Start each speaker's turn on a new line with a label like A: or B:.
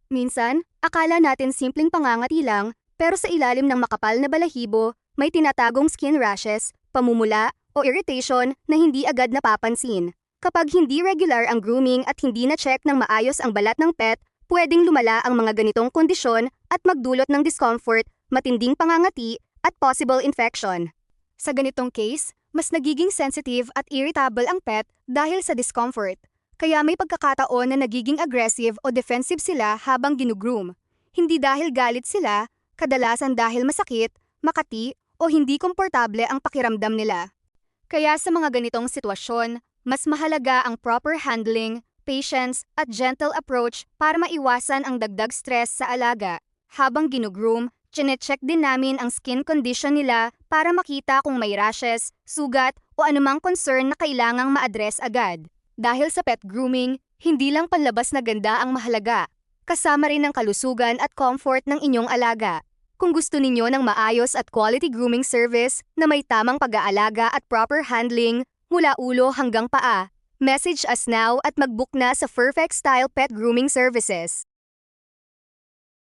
A: Minsan, akala natin simpleng pangangati lang, pero sa ilalim ng makapal na balahibo, may tinatagong skin rashes, pamumula, o irritation na hindi agad napapansin. Kapag hindi regular ang grooming at hindi na-check ng maayos ang balat ng pet, pwedeng lumala ang mga ganitong kondisyon at magdulot ng discomfort, matinding pangangati, at possible infection. Sa ganitong case, mas nagiging sensitive at irritable ang pet dahil sa discomfort. Kaya may pagkakataon na nagiging aggressive o defensive sila habang ginugroom. Hindi dahil galit sila, kadalasan dahil masakit, makati, o hindi komportable ang pakiramdam nila. Kaya sa mga ganitong sitwasyon, mas mahalaga ang proper handling, patience, at gentle approach para maiwasan ang dagdag stress sa alaga. Habang ginugroom, chinecheck din namin ang skin condition nila para makita kung may rashes, sugat, o anumang concern na kailangang ma-address agad. Dahil sa pet grooming, hindi lang panlabas na ganda ang mahalaga. Kasama rin ang kalusugan at comfort ng inyong alaga. Kung gusto ninyo ng maayos at quality grooming service na may tamang pag-aalaga at proper handling mula ulo hanggang paa, message us now at mag-book na sa Perfect Style Pet Grooming Services.